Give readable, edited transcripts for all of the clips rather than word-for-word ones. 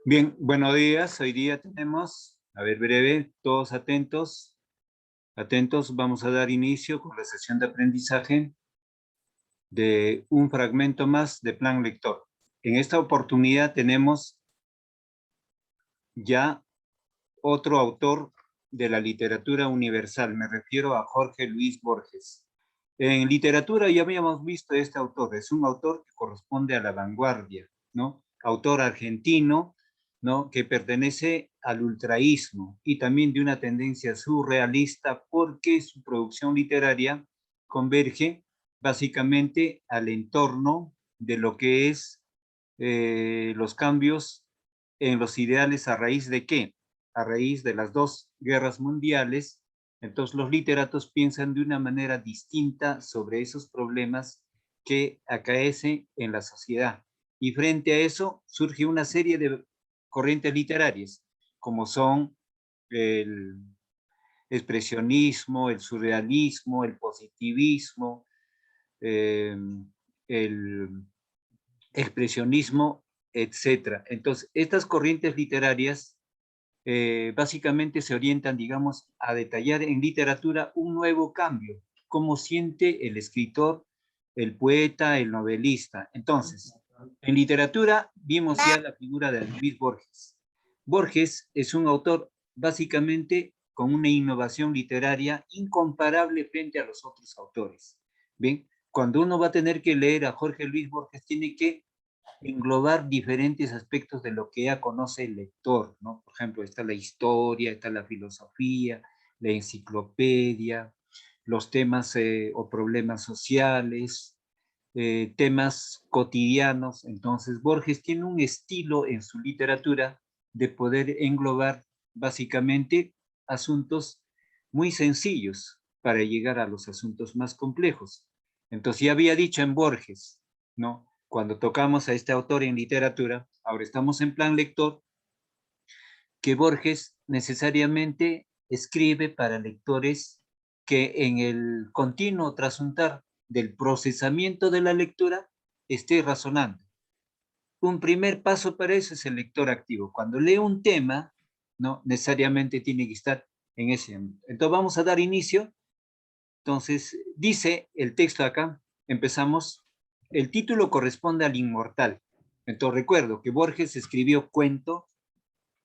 Bien, buenos días. Hoy día tenemos, a ver, breve, todos atentos. Atentos, vamos a dar inicio con la sesión de aprendizaje de un fragmento más de Plan Lector. En esta oportunidad tenemos ya otro autor de la literatura universal. Me refiero a Jorge Luis Borges. En literatura ya habíamos visto este autor. Es un autor que corresponde a la vanguardia, ¿no? Autor argentino, ¿no? Que pertenece al ultraísmo y también de una tendencia surrealista porque su producción literaria converge básicamente al entorno de lo que es los cambios en los ideales a raíz de qué? A raíz de las dos guerras mundiales. Entonces los literatos piensan de una manera distinta sobre esos problemas que acaecen en la sociedad. Y frente a eso surge una serie de corrientes literarias, como son el expresionismo, el surrealismo, el positivismo, el expresionismo, etcétera. Entonces, estas corrientes literarias básicamente se orientan, digamos, a detallar en literatura un nuevo cambio, cómo siente el escritor, el poeta, el novelista. Entonces, en literatura vimos ya la figura de Luis Borges. Borges es un autor básicamente con una innovación literaria incomparable frente a los otros autores. ¿Bien? Cuando uno va a tener que leer a Jorge Luis Borges, tiene que englobar diferentes aspectos de lo que ya conoce el lector, ¿no? Por ejemplo, está la historia, está la filosofía, la enciclopedia, los temas o problemas sociales, temas cotidianos. Entonces, Borges tiene un estilo en su literatura de poder englobar básicamente asuntos muy sencillos para llegar a los asuntos más complejos. Entonces, ya había dicho en Borges, ¿no? Cuando tocamos a este autor en literatura, ahora estamos en plan lector, que Borges necesariamente escribe para lectores que en el continuo trasuntar del procesamiento de la lectura esté razonando. Un primer paso para eso es el lector activo. Cuando lee un tema, no necesariamente tiene que estar en ese ámbito. Entonces vamos a dar inicio. Entonces dice el texto acá, empezamos, el título corresponde al inmortal. Entonces recuerdo que Borges escribió cuento,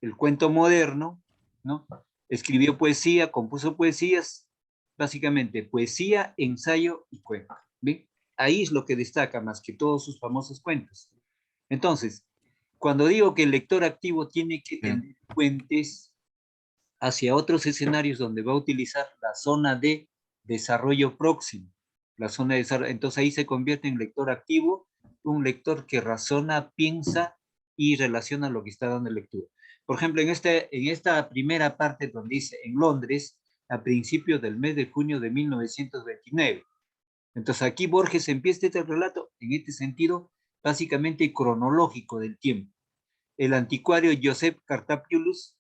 el cuento moderno, ¿no? Escribió poesía, compuso poesías, básicamente poesía, ensayo y cuento. ¿Bien? Ahí es lo que destaca más que todos sus famosos cuentos. Entonces, cuando digo que el lector activo tiene que tener puentes hacia otros escenarios donde va a utilizar la zona de desarrollo próximo, la zona de desarrollo, entonces ahí se convierte en lector activo, un lector que razona, piensa y relaciona lo que está dando lectura. Por ejemplo, en esta primera parte donde dice en Londres, a principios del mes de junio de 1929. Entonces aquí Borges empieza este relato en este sentido básicamente cronológico del tiempo. El anticuario Joseph Cartapiulus,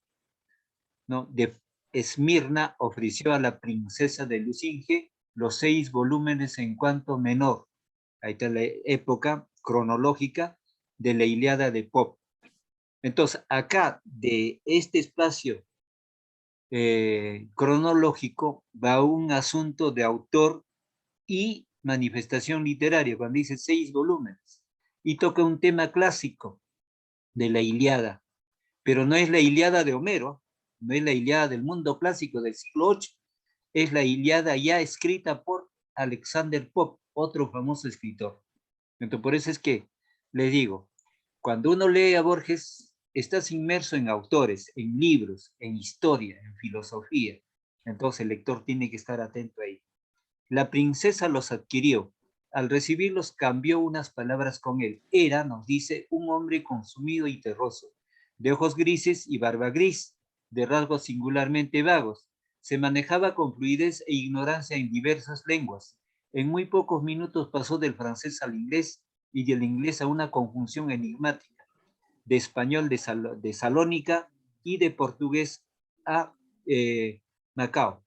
¿no?, de Esmirna ofreció a la princesa de Lucinge los 6 volúmenes en cuanto menor. Ahí está la época cronológica de la Ilíada de Pope. Entonces, acá de este espacio cronológico va un asunto de autor y manifestación literaria, cuando dice 6 volúmenes, y toca un tema clásico de la Ilíada, pero no es la Ilíada de Homero, no es la Ilíada del mundo clásico del siglo VIII, es la Ilíada ya escrita por Alexander Pope, otro famoso escritor. Entonces, por eso es que les digo, cuando uno lee a Borges, estás inmerso en autores, en libros, en historia, en filosofía. Entonces el lector tiene que estar atento ahí. La princesa los adquirió. Al recibirlos cambió unas palabras con él. Era, nos dice, un hombre consumido y terroso, de ojos grises y barba gris, de rasgos singularmente vagos. Se manejaba con fluidez e ignorancia en diversas lenguas. En muy pocos minutos pasó del francés al inglés y del inglés a una conjunción enigmática. de español de Salónica y de portugués a Macao.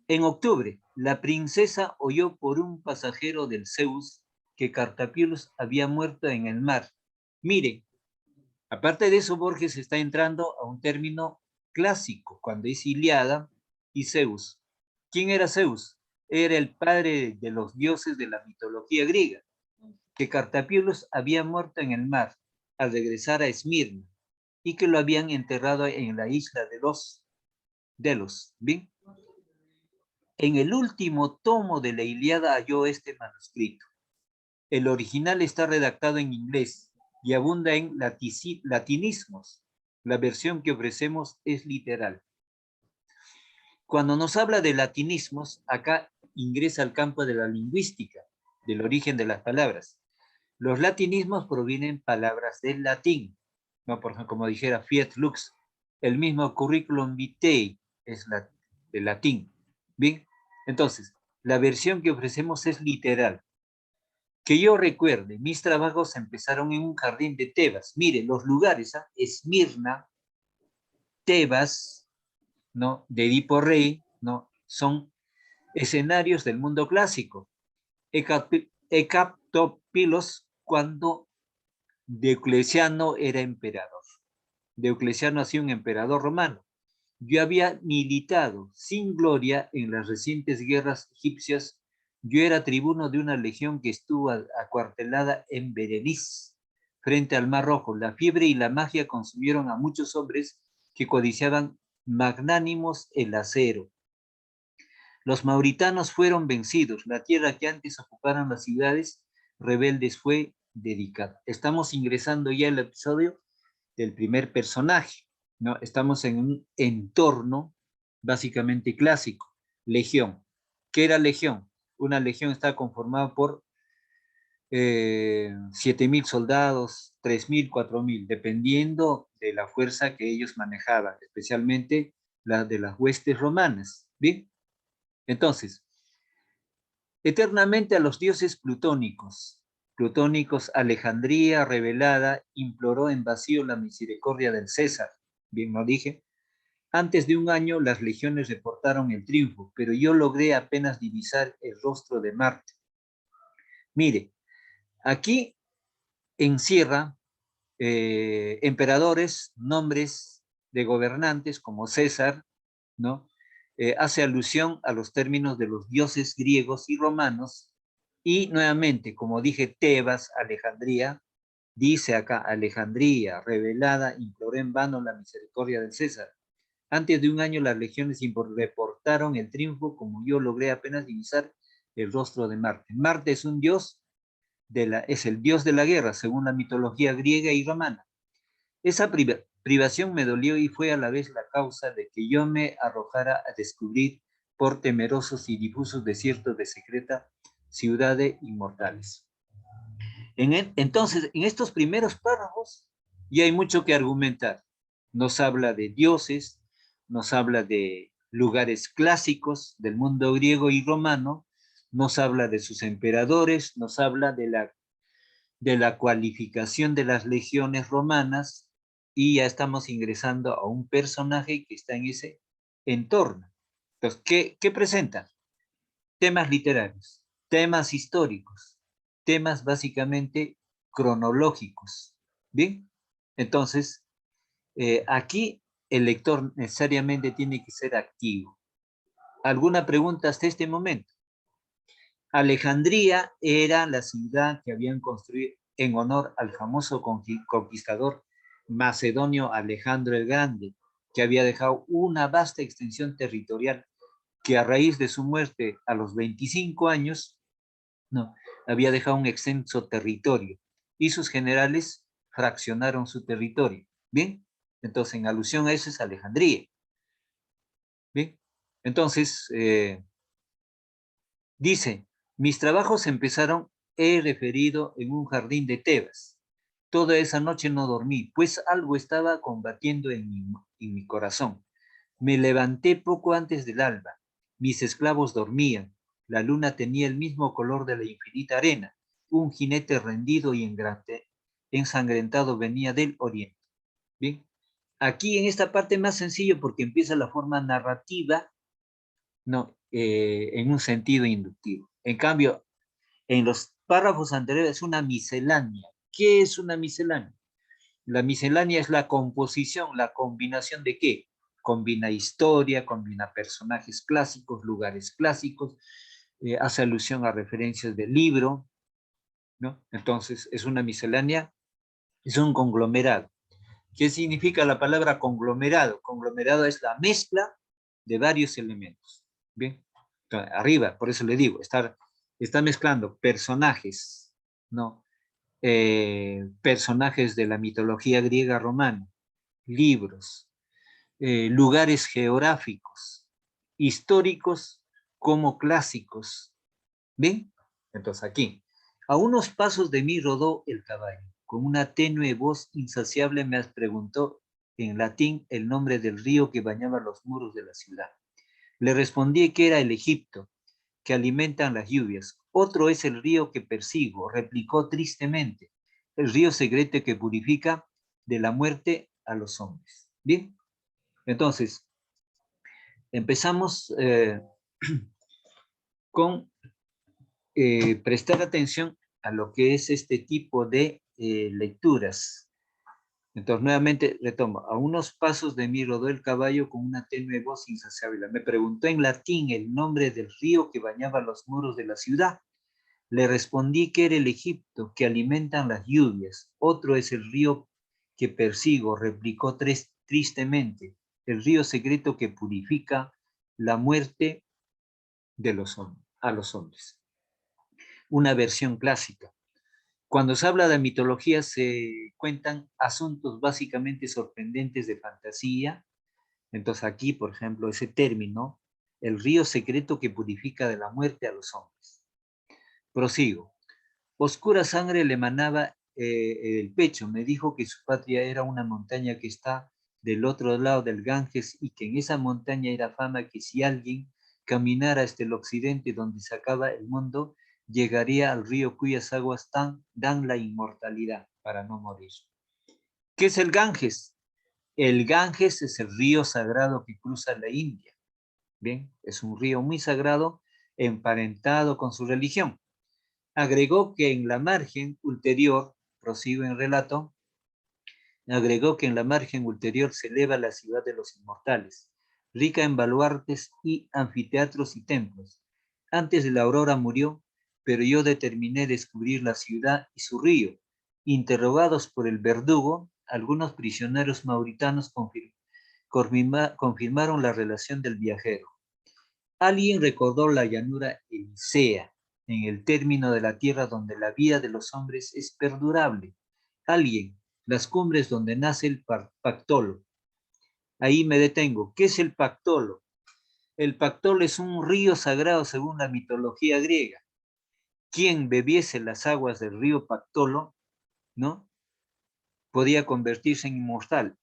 En octubre, la princesa oyó por un pasajero del Zeus que Cartapilos había muerto en el mar. Mire, aparte de eso, Borges está entrando a un término clásico, cuando dice Ilíada y Zeus. ¿Quién era Zeus? Era el padre de los dioses de la mitología griega, que Cartapilos había muerto en el mar al regresar a Esmirna y que lo habían enterrado en la isla de los Delos. ¿Bien? En el último tomo de la Ilíada halló este manuscrito. El original está redactado en inglés y abunda en latinismos. La versión que ofrecemos es literal. Cuando nos habla de latinismos, acá ingresa al campo de la lingüística, del origen de las palabras. Los latinismos provienen palabras del latín, ¿no? Por ejemplo, como dijera fiat lux, el mismo curriculum vitae es de latín. Bien, entonces, la versión que ofrecemos es literal. Que yo recuerde, mis trabajos empezaron en un jardín de Tebas. Mire, los lugares, Esmirna, Tebas, ¿no? De Edipo Rey, ¿no? Son escenarios del mundo clásico. Hecatopilos, cuando Diocleciano era emperador. Diocleciano ha sido un emperador romano. Yo había militado sin gloria en las recientes guerras egipcias. Yo era tribuno de una legión que estuvo acuartelada en Berenice, frente al Mar Rojo. La fiebre y la magia consumieron a muchos hombres que codiciaban magnánimos el acero. Los mauritanos fueron vencidos. La tierra que antes ocuparon las ciudades rebeldes fue dedicada. Estamos ingresando ya al episodio del primer personaje, ¿no? Estamos en un entorno básicamente clásico. Legión. ¿Qué era legión? Una legión está conformada por 7.000 soldados, 3.000, 4.000, dependiendo de la fuerza que ellos manejaban, especialmente la de las huestes romanas. ¿Bien? Entonces, eternamente a los dioses plutónicos. Plutónicos, Alejandría revelada, imploró en vacío la misericordia del César. Bien lo dije. Antes de un año las legiones reportaron el triunfo, pero yo logré apenas divisar el rostro de Marte. Mire, aquí encierra emperadores, nombres de gobernantes como César, ¿no? Hace alusión a los términos de los dioses griegos y romanos, y nuevamente, como dije, Tebas, Alejandría, dice acá, Alejandría, revelada, imploró en vano la misericordia del César. Antes de un año las legiones reportaron el triunfo, como yo logré apenas divisar el rostro de Marte. Marte es un dios, es el dios de la guerra, según la mitología griega y romana. Esa privación me dolió y fue a la vez la causa de que yo me arrojara a descubrir por temerosos y difusos desiertos de secreta ciudades inmortales. Entonces, en estos primeros párrafos ya hay mucho que argumentar. Nos habla de dioses, nos habla de lugares clásicos del mundo griego y romano, nos habla de sus emperadores, nos habla de la cualificación de las legiones romanas, y ya estamos ingresando a un personaje que está en ese entorno. Entonces, ¿qué presenta? Temas literarios, temas históricos, temas básicamente cronológicos. ¿Bien? Entonces, aquí el lector necesariamente tiene que ser activo. ¿Alguna pregunta hasta este momento? Alejandría era la ciudad que habían construido en honor al famoso conquistador macedonio Alejandro el Grande, que había dejado una vasta extensión territorial que a raíz de su muerte a los 25 años, no, había dejado un extenso territorio y sus generales fraccionaron su territorio. ¿Bien? Entonces, en alusión a eso es Alejandría. ¿Bien? Entonces, dice, mis trabajos empezaron, he referido, en un jardín de Tebas. Toda esa noche no dormí, pues algo estaba combatiendo en mi corazón. Me levanté poco antes del alba. Mis esclavos dormían. La luna tenía el mismo color de la infinita arena. Un jinete rendido y ensangrentado venía del oriente. Bien, aquí en esta parte más sencillo porque empieza la forma narrativa, no, en un sentido inductivo. En cambio, en los párrafos anteriores es una miscelánea. ¿Qué es una miscelánea? La miscelánea es la composición, la combinación de qué? Combina historia, combina personajes clásicos, lugares clásicos, hace alusión a referencias del libro, ¿no? Entonces, es una miscelánea, es un conglomerado. ¿Qué significa la palabra conglomerado? Conglomerado es la mezcla de varios elementos. Bien, entonces, arriba, por eso le digo, está mezclando personajes, ¿no? Personajes de la mitología griega romana, libros, lugares geográficos, históricos como clásicos. ¿Bien? Entonces aquí, a unos pasos de mí rodó el caballo. Con una tenue voz insaciable me preguntó en latín el nombre del río que bañaba los muros de la ciudad. Le respondí que era el Egipto, que alimentan las lluvias. Otro es el río que persigo, replicó tristemente. El río secreto que purifica de la muerte a los hombres. Bien, entonces, empezamos con prestar atención a lo que es este tipo de lecturas. Entonces, nuevamente retomo. A unos pasos de mí rodó el caballo con una tenue voz insaciable. Me preguntó en latín el nombre del río que bañaba los muros de la ciudad. Le respondí que era el Egipto, que alimentan las lluvias. Otro es el río que persigo, replicó tristemente. El río secreto que purifica la muerte de a los hombres. Una versión clásica. Cuando se habla de mitología se cuentan asuntos básicamente sorprendentes de fantasía. Entonces aquí, por ejemplo, ese término, el río secreto que purifica de la muerte a los hombres. Prosigo. Oscura sangre le emanaba el pecho. Me dijo que su patria era una montaña que está del otro lado del Ganges y que en esa montaña era fama que si alguien caminara hasta el occidente donde se acaba el mundo, llegaría al río cuyas aguas dan la inmortalidad para no morir. ¿Qué es el Ganges? El Ganges es el río sagrado que cruza la India. Bien, es un río muy sagrado, emparentado con su religión. Agregó que en la margen ulterior, prosigo en relato, agregó que en la margen ulterior se eleva la ciudad de los inmortales, rica en baluartes y anfiteatros y templos. Antes de la aurora murió, pero yo determiné descubrir la ciudad y su río. Interrogados por el verdugo, algunos prisioneros mauritanos confirmaron la relación del viajero. Alguien recordó la llanura Elisea, en el término de la tierra donde la vida de los hombres es perdurable. Alguien, las cumbres donde nace el Pactolo. Ahí me detengo. ¿Qué es el Pactolo? El Pactolo es un río sagrado según la mitología griega. Quien bebiese las aguas del río Pactolo, ¿no? Podía convertirse en inmortal.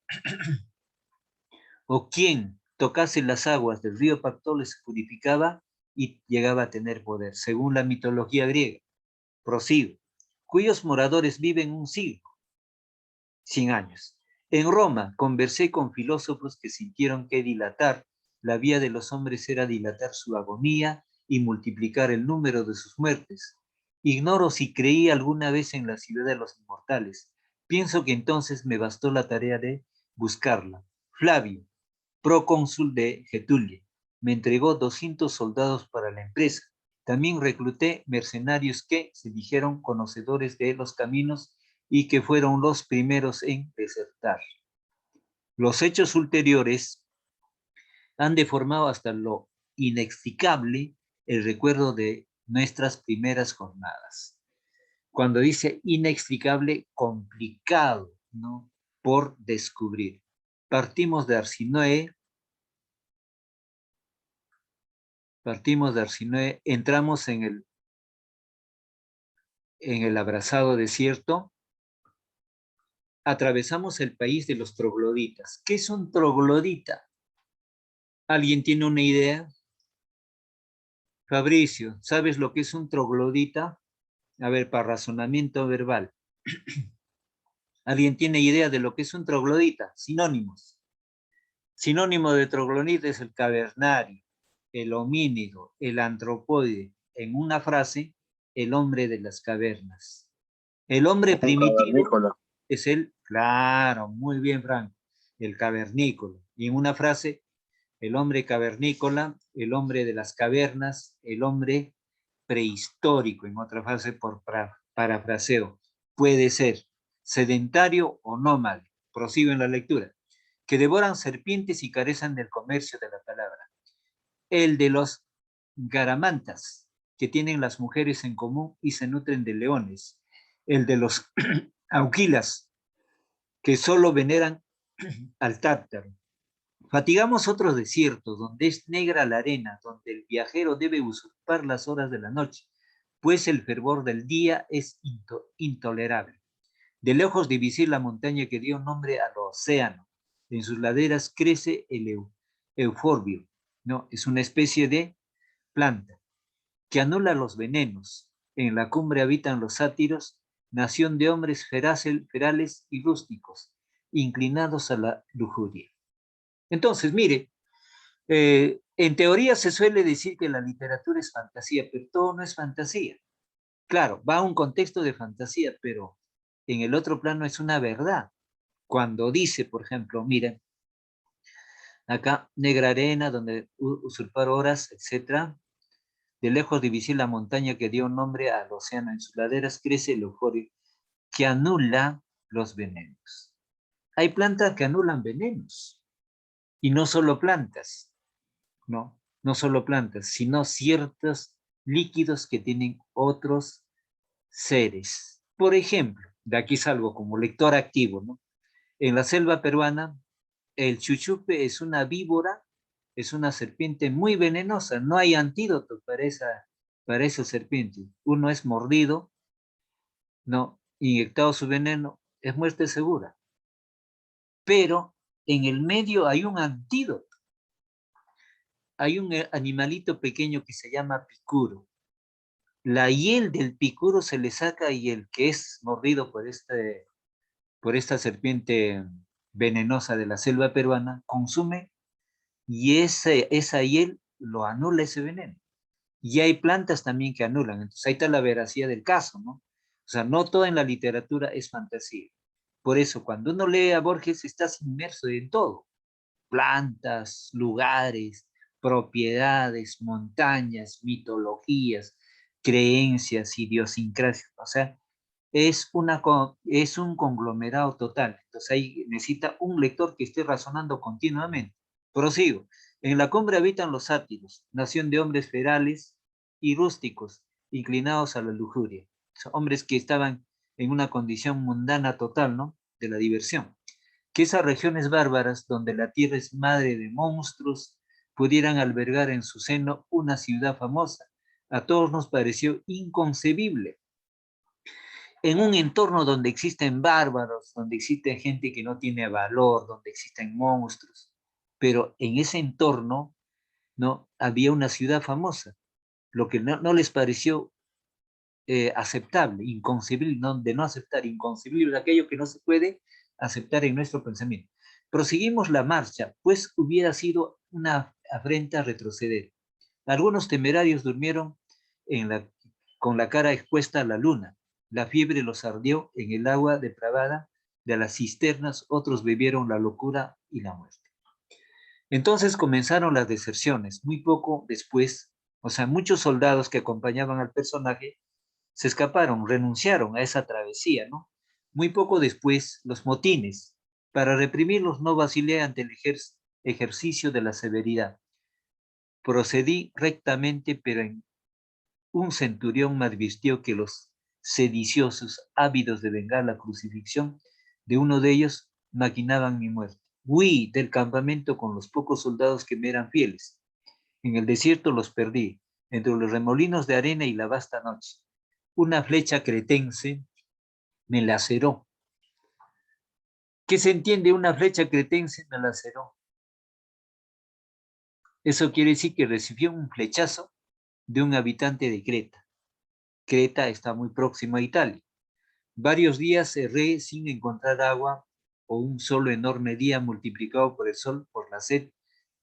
O quien tocase las aguas del río Pactolo se purificaba y llegaba a tener poder, según la mitología griega. Prosigo, cuyos moradores viven un siglo, 100 años. En Roma conversé con filósofos que sintieron que dilatar la vida de los hombres era dilatar su agonía y multiplicar el número de sus muertes. Ignoro si creí alguna vez en la ciudad de los inmortales. Pienso que entonces me bastó la tarea de buscarla. Flavio, procónsul de Getulia, me entregó 200 soldados para la empresa. También recluté mercenarios que se dijeron conocedores de los caminos y que fueron los primeros en desertar. Los hechos ulteriores han deformado hasta lo inexplicable el recuerdo de nuestras primeras jornadas. Cuando dice inexplicable, complicado, ¿no? Por descubrir. Partimos de Arsinoe, entramos en el abrasado desierto, atravesamos el país de los trogloditas. ¿Qué es un troglodita? ¿Alguien tiene una idea? Fabricio, ¿sabes lo que es un troglodita? A ver, para razonamiento verbal. ¿Alguien tiene idea de lo que es un troglodita? Sinónimos. Sinónimo de troglodita es el cavernario, el homínido, el antropóide. En una frase, el hombre de las cavernas. El hombre Un primitivo cavernícola. es el, claro, muy bien, Frank, el cavernícola. Y en una frase, el hombre cavernícola, el hombre de las cavernas, el hombre prehistórico, en otra frase por parafraseo. Puede ser sedentario o nómade. Prosigo en la lectura. Que devoran serpientes y carecen del comercio de la palabra. El de los garamantas, que tienen las mujeres en común y se nutren de leones. El de los auquilas, que solo veneran al tártaro. Fatigamos otros desiertos, donde es negra la arena, donde el viajero debe usurpar las horas de la noche, pues el fervor del día es intolerable. De lejos divisir la montaña que dio nombre al océano. En sus laderas crece el euforbio, ¿no? Es una especie de planta que anula los venenos. En la cumbre habitan los sátiros, nación de hombres ferales y rústicos, inclinados a la lujuria. Entonces, mire, en teoría se suele decir que la literatura es fantasía, pero todo no es fantasía. Claro, va a un contexto de fantasía, pero en el otro plano es una verdad. Cuando dice, por ejemplo, miren, acá negra arena, donde usurpar horas, etcétera, de lejos divisir la montaña que dio nombre al océano, en sus laderas crece el euforio que anula los venenos. Hay plantas que anulan venenos, y no solo plantas, ¿no? No solo plantas, sino ciertos líquidos que tienen otros seres. Por ejemplo, de aquí salgo como lector activo, ¿no? En la selva peruana, el chuchupe es una víbora, es una serpiente muy venenosa. No hay antídoto para esa serpiente. Uno es mordido, no, inyectado su veneno, es muerte segura. Pero en el medio hay un antídoto. Hay un animalito pequeño que se llama picuro. La hiel del picuro se le saca y el que es mordido por esta serpiente venenosa de la selva peruana consume y esa hiel lo anula ese veneno. Y hay plantas también que anulan. Entonces ahí está la veracidad del caso, ¿no? O sea, no todo en la literatura es fantasía. Por eso, cuando uno lee a Borges, estás inmerso en todo. Plantas, lugares, propiedades, montañas, mitologías, creencias, idiosincrasias. O sea, es un conglomerado total. Entonces ahí necesita un lector que esté razonando continuamente. Prosigo. En la cumbre habitan los sátiros, nación de hombres ferales y rústicos, inclinados a la lujuria. Son hombres que estaban en una condición mundana total, ¿no? De la diversión. Que esas regiones bárbaras, donde la tierra es madre de monstruos, pudieran albergar en su seno una ciudad famosa. A todos nos pareció inconcebible en un entorno donde existen bárbaros, donde existe gente que no tiene valor, donde existen monstruos, pero en ese entorno no había una ciudad famosa, lo que no les pareció aceptable, inconcebible, no, de no aceptar, inconcebible, aquello que no se puede aceptar en nuestro pensamiento. Proseguimos la marcha, pues hubiera sido una afrenta retroceder. Algunos temerarios durmieron con la cara expuesta a la luna. La fiebre los ardió en el agua depravada de las cisternas, otros bebieron la locura y la muerte. Entonces comenzaron las deserciones. Muy poco después, o sea, muchos soldados que acompañaban al personaje se escaparon, renunciaron a esa travesía, ¿no? Muy poco después, los motines. Para reprimirlos no vacilé ante el ejercicio de la severidad. Procedí rectamente, pero en un centurión me advirtió que los sediciosos, ávidos de vengar la crucifixión de uno de ellos, maquinaban mi muerte. Huí del campamento con los pocos soldados que me eran fieles. En el desierto los perdí, entre los remolinos de arena y la vasta noche. Una flecha cretense me laceró. ¿Qué se entiende? Una flecha cretense me laceró. Eso quiere decir que recibió un flechazo de un habitante de Creta. Creta está muy próximo a Italia. Varios días erré sin encontrar agua, o un solo enorme día multiplicado por el sol, por la sed,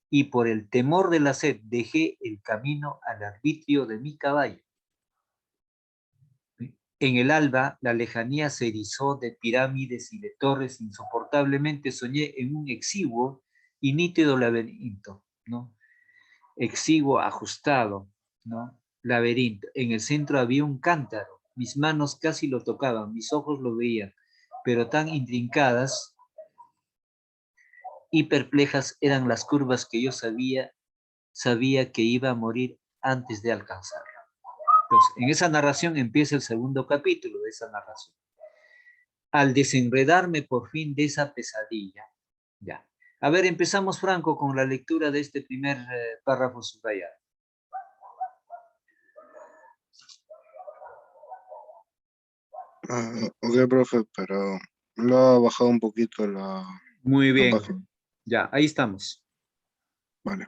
y por el temor de la sed dejé el camino al arbitrio de mi caballo. En el alba, la lejanía se erizó de pirámides y de torres. Insoportablemente soñé en un exiguo y nítido laberinto, ¿no? Exiguo, ajustado, ¿no? Laberinto. En el centro había un cántaro. Mis manos casi lo tocaban, mis ojos lo veían, pero tan intrincadas y perplejas eran las curvas que yo sabía que iba a morir antes de alcanzarlo. Entonces, en esa narración empieza el segundo capítulo de esa narración. Al desenredarme por fin de esa pesadilla. Ya. A ver, empezamos, Franco, con la lectura de este primer párrafo subrayado. Ok, profe, pero lo ha bajado un poquito Muy la bien. página. Ya, ahí estamos. Vale.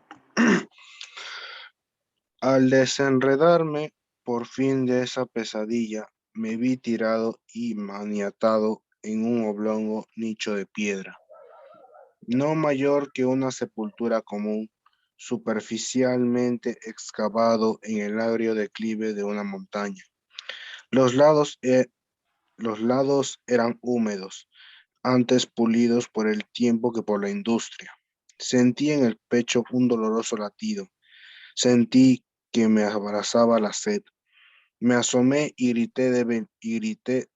Al desenredarme por fin de esa pesadilla, me vi tirado y maniatado en un oblongo nicho de piedra, no mayor que una sepultura común, superficialmente excavado en el agrio declive de una montaña. Los lados, los lados eran húmedos, antes pulidos por el tiempo que por la industria. Sentí en el pecho un doloroso latido. Sentí que me abrazaba la sed. Me asomé y grité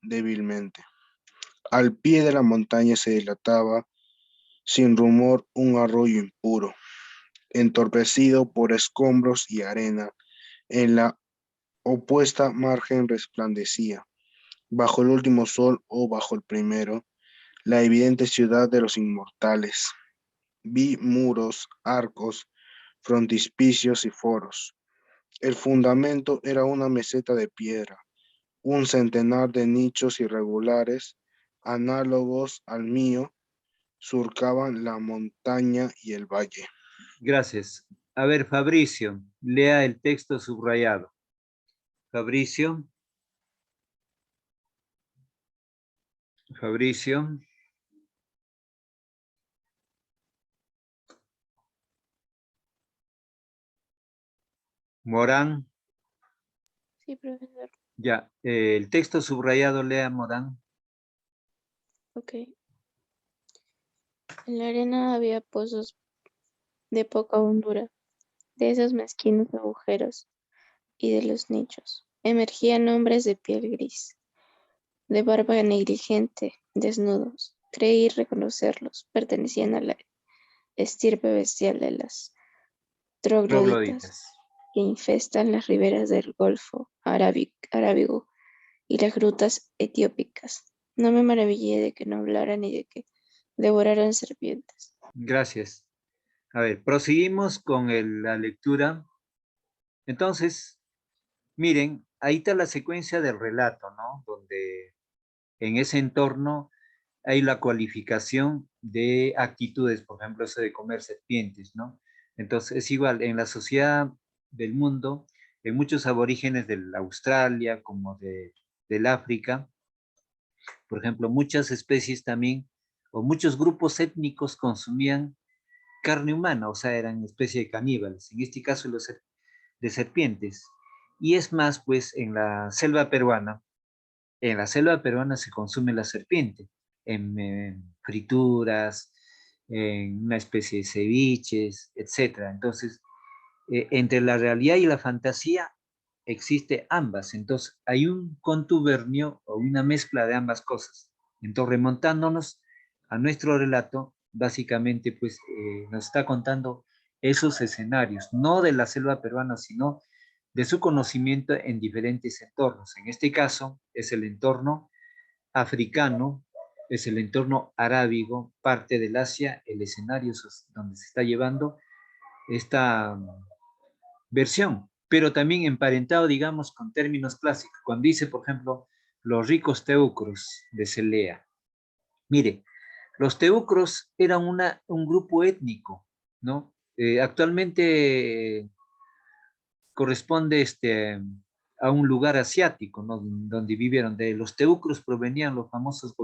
débilmente. Al pie de la montaña se dilataba sin rumor un arroyo impuro, entorpecido por escombros y arena. En la opuesta margen resplandecía, bajo el último sol o bajo el primero, la evidente ciudad de los inmortales. Vi muros, arcos, frontispicios y foros. El fundamento era una meseta de piedra, un centenar de nichos irregulares, análogos al mío, surcaban la montaña y el valle. Gracias. A ver, Fabricio, lea el texto subrayado. Fabricio. Fabricio. Morán. Sí, profesor. Ya, el texto subrayado, lea, Morán. Ok. En la arena había pozos de poca hondura, de esos mezquinos agujeros, y de los nichos emergían hombres de piel gris, de barba negligente, desnudos. Creí reconocerlos, pertenecían a la estirpe bestial de las trogloditas Trogloditas. que infestan las riberas del Golfo Arábigo y las grutas etiópicas. No me maravillé de que no hablaran ni de que devoraran serpientes. Gracias. A ver, proseguimos con la lectura. Entonces, miren, ahí está la secuencia del relato, ¿no? Donde en ese entorno hay la cualificación de actitudes, por ejemplo, eso de comer serpientes, ¿no? Entonces, es igual, en la sociedad del mundo, en muchos aborígenes de la Australia, como del África, por ejemplo, muchas especies también, o muchos grupos étnicos consumían carne humana, o sea, eran especie de caníbales, en este caso los de serpientes. Y es más, pues en la selva peruana se consume la serpiente, en frituras, en una especie de ceviches, etcétera. Entonces, entre la realidad y la fantasía existe ambas. Entonces, hay un contubernio o una mezcla de ambas cosas. Entonces, remontándonos a nuestro relato, básicamente, pues nos está contando esos escenarios, no de la selva peruana, sino de su conocimiento en diferentes entornos. En este caso, es el entorno africano, es el entorno arábigo, parte del Asia, el escenario donde se está llevando esta versión, pero también emparentado, digamos, con términos clásicos. Cuando dice, por ejemplo, los ricos teucros de Celea. Mire, los teucros eran un grupo étnico, ¿no? Actualmente corresponde a un lugar asiático, ¿no? Donde vivieron. De los teucros provenían los famosos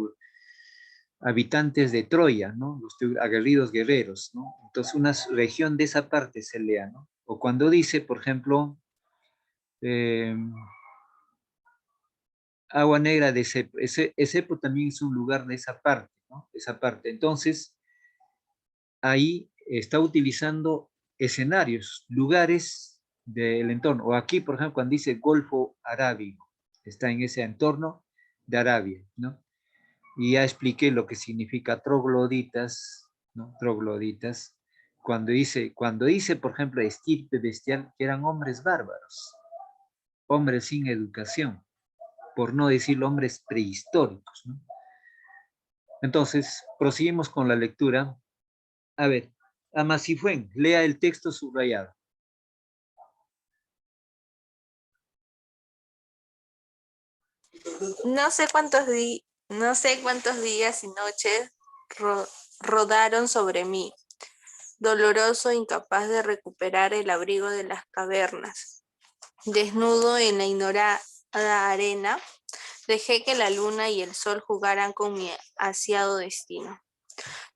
habitantes de Troya, ¿no? Los aguerridos guerreros, ¿no? Entonces, una región de esa parte se lea, ¿no? O cuando dice, por ejemplo, Agua Negra de Esepo. Esepo también es un lugar de esa parte, ¿no? Esa parte. Entonces, ahí está utilizando escenarios, lugares del entorno. O aquí, por ejemplo, cuando dice Golfo Arábigo, está en ese entorno de Arabia, ¿no? Y ya expliqué lo que significa trogloditas, ¿no? Trogloditas. Cuando dice, por ejemplo, estirpe bestial, que eran hombres bárbaros, hombres sin educación, por no decir hombres prehistóricos, ¿no? Entonces, proseguimos con la lectura. A ver, Amasifuen, lea el texto subrayado. No sé cuántos días y noches rodaron sobre mí, doloroso, incapaz de recuperar el abrigo de las cavernas. Desnudo en la ignorada arena, dejé que la luna y el sol jugaran con mi ansiado destino.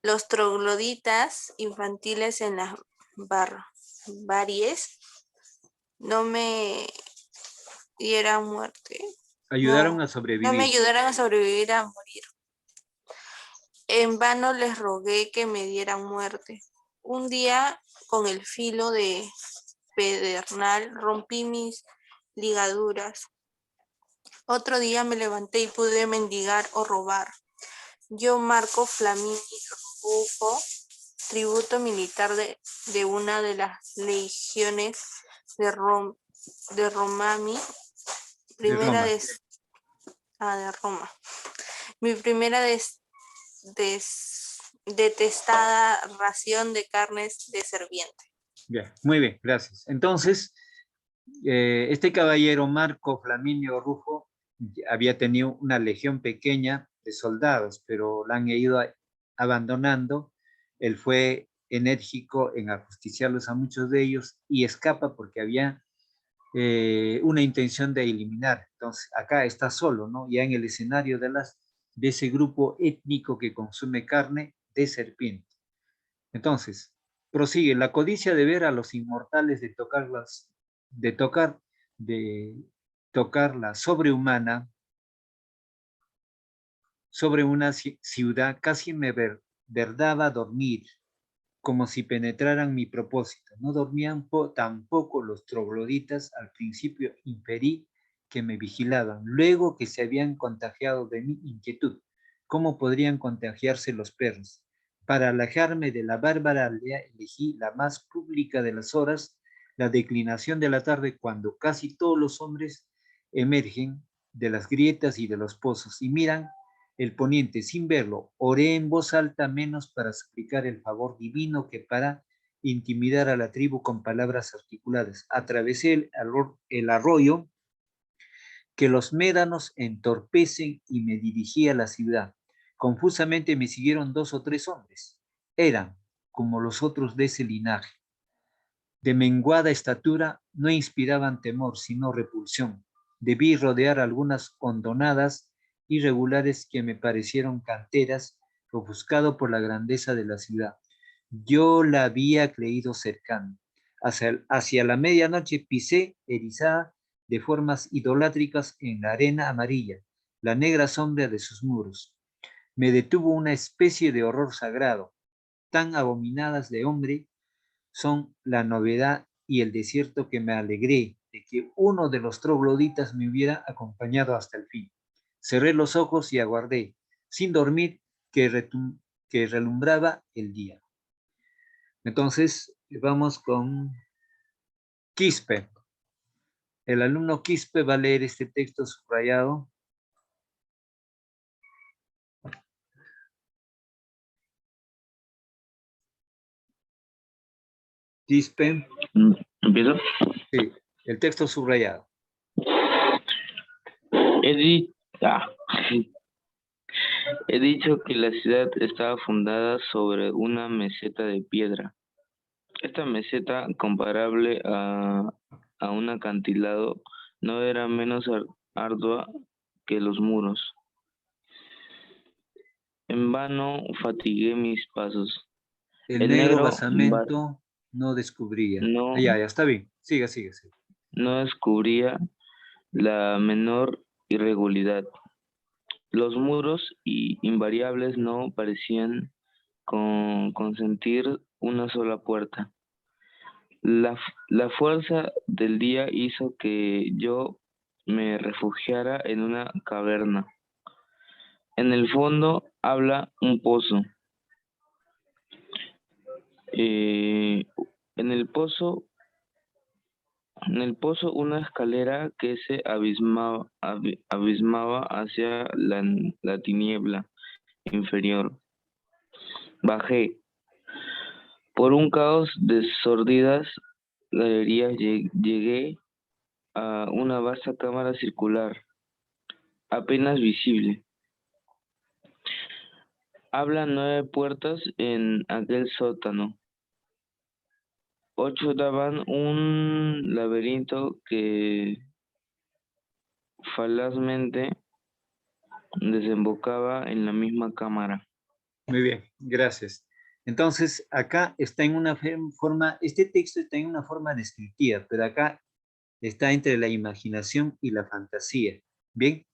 Los trogloditas infantiles en las barbaries no me dieran muerte. Ayudaron a No me sobrevivir. ayudaran a sobrevivir a morir. En vano les rogué que me dieran muerte. Un día, con el filo de pedernal, rompí mis ligaduras. Otro día me levanté y pude mendigar o robar. Yo, Marco Flamini Rufo, tributo militar de una de las legiones de Romami, primera Roma. de Roma. Mi primera detestada ración de carnes de serviente. Ya, muy bien, gracias. Entonces, este caballero Marco Flaminio Rufo había tenido una legión pequeña de soldados, pero la han ido abandonando. Él fue enérgico en ajusticiarlos a muchos de ellos y escapa porque había una intención de eliminar. Entonces, acá está solo, ¿no? Ya en el escenario de ese grupo étnico que consume carne de serpiente. Entonces, prosigue, la codicia de ver a los inmortales de tocar la sobrehumana, sobre una ciudad, casi me verdaba dormir, como si penetraran mi propósito. No dormían tampoco los trogloditas, al principio inferí que me vigilaban, luego que se habían contagiado de mi inquietud. ¿Cómo podrían contagiarse los perros? Para alejarme de la bárbara aldea elegí la más pública de las horas, la declinación de la tarde, cuando casi todos los hombres emergen de las grietas y de los pozos y miran el poniente sin verlo. Oré en voz alta menos para suplicar el favor divino que para intimidar a la tribu con palabras articuladas. Atravesé el arroyo que los médanos entorpecen y me dirigí a la ciudad. Confusamente me siguieron 2 o 3 hombres. Eran, como los otros de ese linaje, de menguada estatura, no inspiraban temor, sino repulsión. Debí rodear algunas hondonadas irregulares que me parecieron canteras, ofuscado por la grandeza de la ciudad. Yo la había creído cercana. Hacia la medianoche pisé, erizada, de formas idolátricas en la arena amarilla, la negra sombra de sus muros. Me detuvo una especie de horror sagrado, tan abominadas de hombre son la novedad y el desierto, que me alegré de que uno de los trogloditas me hubiera acompañado hasta el fin. Cerré los ojos y aguardé, sin dormir, que relumbraba el día. Entonces, vamos con Quispe. El alumno Quispe va a leer este texto subrayado. Quispe. ¿Empiezo? Sí, el texto subrayado. He dicho que la ciudad estaba fundada sobre una meseta de piedra. Esta meseta, comparable a un acantilado, no era menos ardua que los muros. En vano fatigué mis pasos. El El negro negro basamento no descubría. no, Ya, está bien. Siga, siga, siga. no descubría la menor irregularidad. Los muros invariables no parecían consentir una sola puerta. La fuerza del día hizo que yo me refugiara en una caverna. En el fondo habla un pozo. Eh, en el pozo, en el pozo una escalera que se abismaba hacia la tiniebla inferior. Bajé. Por un caos de sórdidas galerías llegué a una vasta cámara circular, apenas visible. Habla 9 puertas en aquel sótano. 8 daban un laberinto que falazmente desembocaba en la misma cámara. Muy bien, gracias. Entonces, acá está en una forma, este texto está en una forma descriptiva, pero acá está entre la imaginación y la fantasía. Bien,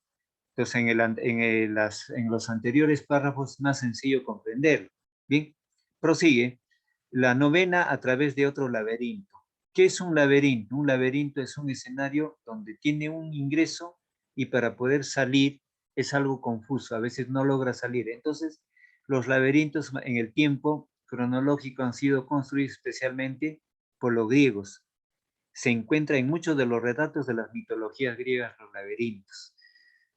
entonces en los anteriores párrafos es más sencillo comprenderlo. Bien, prosigue. La novena a través de otro laberinto. ¿Qué es un laberinto? Un laberinto es un escenario donde tiene un ingreso y para poder salir es algo confuso, a veces no logra salir. Entonces, los laberintos en el tiempo cronológico han sido construidos especialmente por los griegos. Se encuentra en muchos de los relatos de las mitologías griegas los laberintos.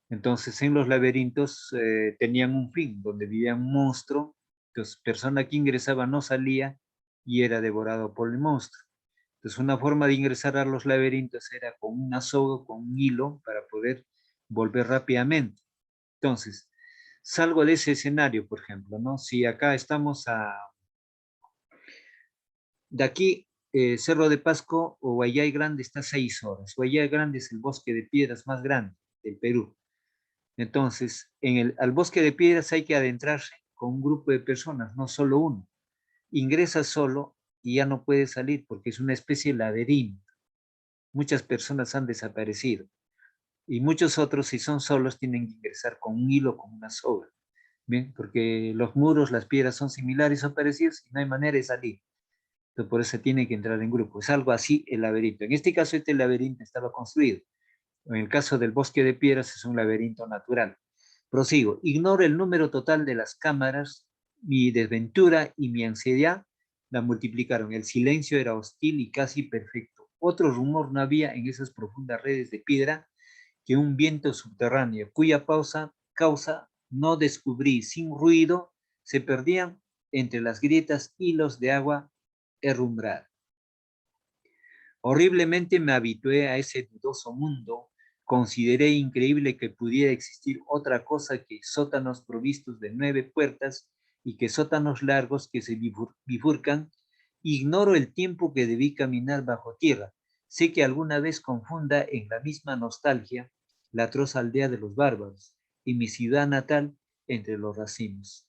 Entonces, en los laberintos tenían un fin, donde vivía un monstruo, entonces persona que ingresaba no salía y era devorado por el monstruo. Entonces, una forma de ingresar a los laberintos era con una soga, con un hilo, para poder volver rápidamente. Entonces, salgo de ese escenario, por ejemplo, ¿no? Si acá estamos de aquí, Cerro de Pasco o Guayay Grande está 6 horas. Guayay Grande es el bosque de piedras más grande del Perú. Entonces, al bosque de piedras hay que adentrarse con un grupo de personas, no solo uno. Ingresa solo y ya no puede salir porque es una especie de laberinto. Muchas personas han desaparecido y muchos otros, si son solos, tienen que ingresar con un hilo, con una soga. Bien, porque los muros, las piedras son similares o parecidos y no hay manera de salir. Entonces, por eso tiene que entrar en grupo. Es algo así el laberinto. En este caso, este laberinto estaba construido. En el caso del bosque de piedras, es un laberinto natural. Prosigo. Ignoro el número total de las cámaras. Mi desventura y mi ansiedad la multiplicaron. El silencio era hostil y casi perfecto. Otro rumor no había en esas profundas redes de piedra que un viento subterráneo, cuya causa no descubrí. Sin ruido, se perdían entre las grietas hilos de agua herrumbrada. Horriblemente me habitué a ese dudoso mundo. Consideré increíble que pudiera existir otra cosa que sótanos provistos de 9 puertas y que sótanos largos que se bifurcan. Ignoro el tiempo que debí caminar bajo tierra. Sé que alguna vez confunda en la misma nostalgia la atroz aldea de los bárbaros y mi ciudad natal entre los racimos.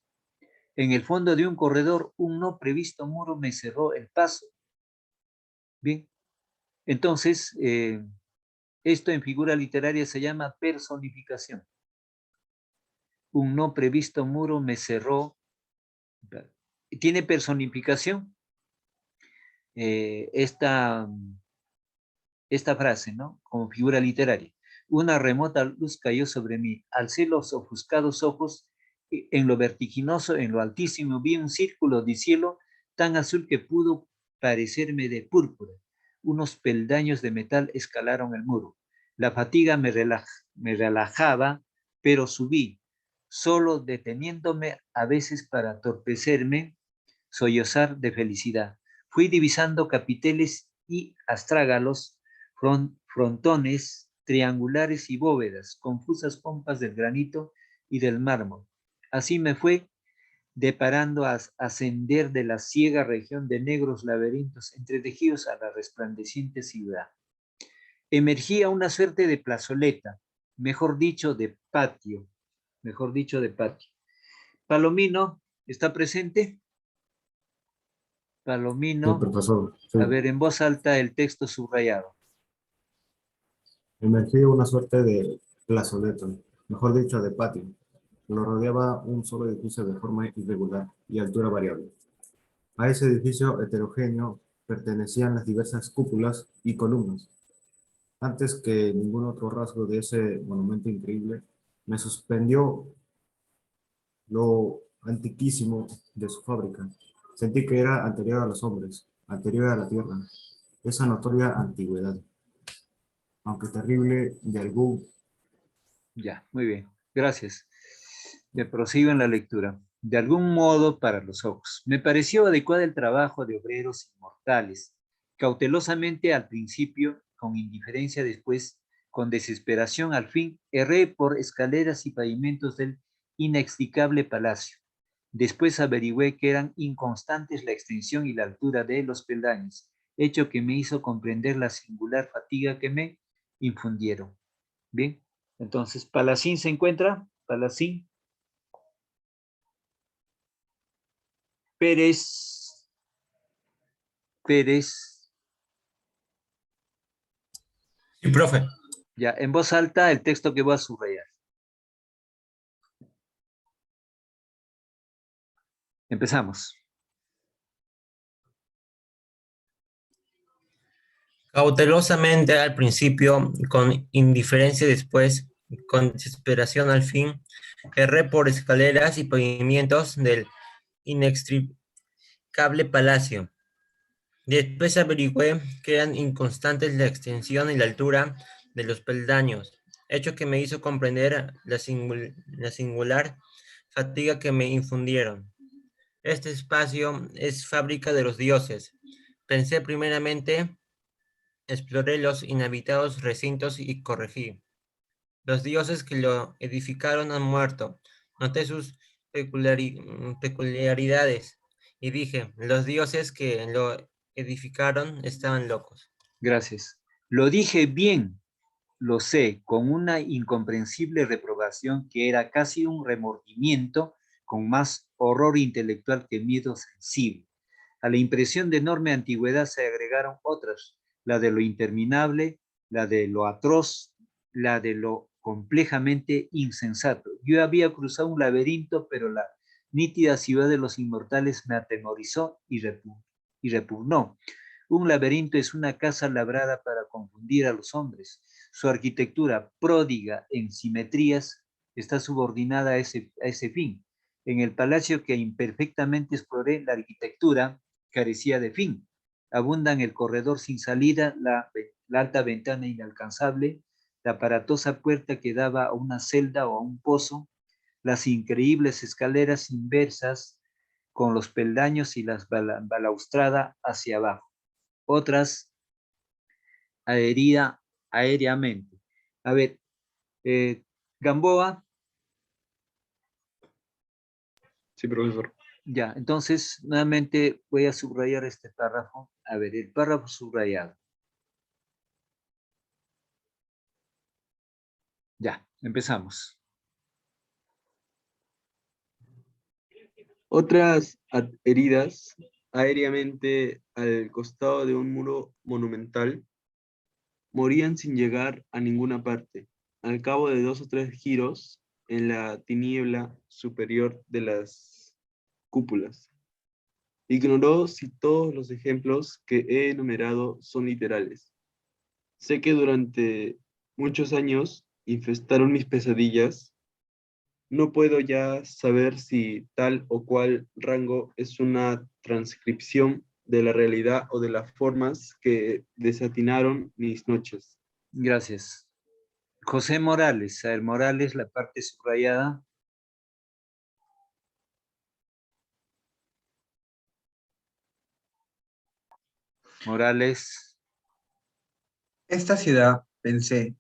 En el fondo de un corredor, un no previsto muro me cerró el paso. Bien, entonces, esto en figura literaria se llama personificación. Un no previsto muro me cerró. Tiene personificación esta frase, ¿no? Como figura literaria. Una remota luz cayó sobre mí. Alcé los ofuscados ojos en lo vertiginoso, en lo altísimo. Vi un círculo de cielo tan azul que pudo parecerme de púrpura. Unos peldaños de metal escalaron el muro. La fatiga me relajaba, pero subí, solo deteniéndome a veces para torpecerme, sollozar de felicidad. Fui divisando capiteles y astrágalos, frontones, triangulares y bóvedas, confusas pompas del granito y del mármol. Así me fue deparando a ascender de la ciega región de negros laberintos entretejidos a la resplandeciente ciudad. Emergía una suerte de plazoleta, mejor dicho, de patio. Mejor dicho, de patio. Palomino, ¿está presente? Sí, Palomino, profesor. Sí. a ver, en voz alta el texto subrayado. Emergía una suerte de plazoleta, mejor dicho, de patio. Lo rodeaba un solo edificio de forma irregular y altura variable. A ese edificio heterogéneo pertenecían las diversas cúpulas y columnas. Antes que ningún otro rasgo de ese monumento increíble, me suspendió lo antiquísimo de su fábrica. Sentí que era anterior a los hombres, anterior a la tierra, esa notoria antigüedad, aunque terrible de algún. Ya, muy bien. Gracias. Me prosigo en la lectura. De algún modo para los ojos. Me pareció adecuado el trabajo de obreros inmortales. Cautelosamente al principio, con indiferencia después, con desesperación al fin, erré por escaleras y pavimentos del inextricable palacio. Después averigüé que eran inconstantes la extensión y la altura de los peldaños, hecho que me hizo comprender la singular fatiga que me infundieron. Bien, entonces, Palacín se encuentra, Palacín, Pérez, Pérez, Sí, profe. ya, en voz alta el texto que voy a subrayar. Empezamos. Cautelosamente al principio, con indiferencia después, con desesperación al fin, erré por escaleras y pavimientos del inextricable palacio. Después averigüé que eran inconstantes la extensión y la altura de los peldaños, hecho que me hizo comprender la singular fatiga que me infundieron. Este espacio es fábrica de los dioses. Pensé primeramente, exploré los inhabitados recintos y corregí. Los dioses que lo edificaron han muerto. Noté sus peculiaridades y dije, los dioses que lo edificaron estaban locos. Gracias. Lo dije bien, lo sé, con una incomprensible reprobación que era casi un remordimiento con más horror intelectual que miedo sensible. A la impresión de enorme antigüedad se agregaron otras, la de lo interminable, la de lo atroz, la de lo complejamente insensato. Yo había cruzado un laberinto, pero la nítida ciudad de los inmortales me atemorizó y repugnó. Un laberinto es una casa labrada para confundir a los hombres. Su arquitectura, pródiga en simetrías, está subordinada a ese fin. En el palacio que imperfectamente exploré, la arquitectura carecía de fin. Abundan el corredor sin salida, la alta ventana inalcanzable, la aparatosa puerta que daba a una celda o a un pozo, las increíbles escaleras inversas con los peldaños y las balaustrada hacia abajo. Otras aéreamente. A ver, Gamboa. Sí, profesor. Ya, entonces nuevamente voy a subrayar este párrafo. A ver, el párrafo subrayado. Ya, empezamos. Otras heridas aéreamente al costado de un muro monumental morían sin llegar a ninguna parte. Al cabo de 2 o 3 giros en la tiniebla superior de las cúpulas. Ignoró si todos los ejemplos que he enumerado son literales. Sé que durante muchos años infestaron mis pesadillas. No puedo ya saber si tal o cual rango es una transcripción de la realidad o de las formas que desatinaron mis noches. Gracias. José Morales. A ver, Morales, la parte subrayada. Morales. Esta ciudad, pensé,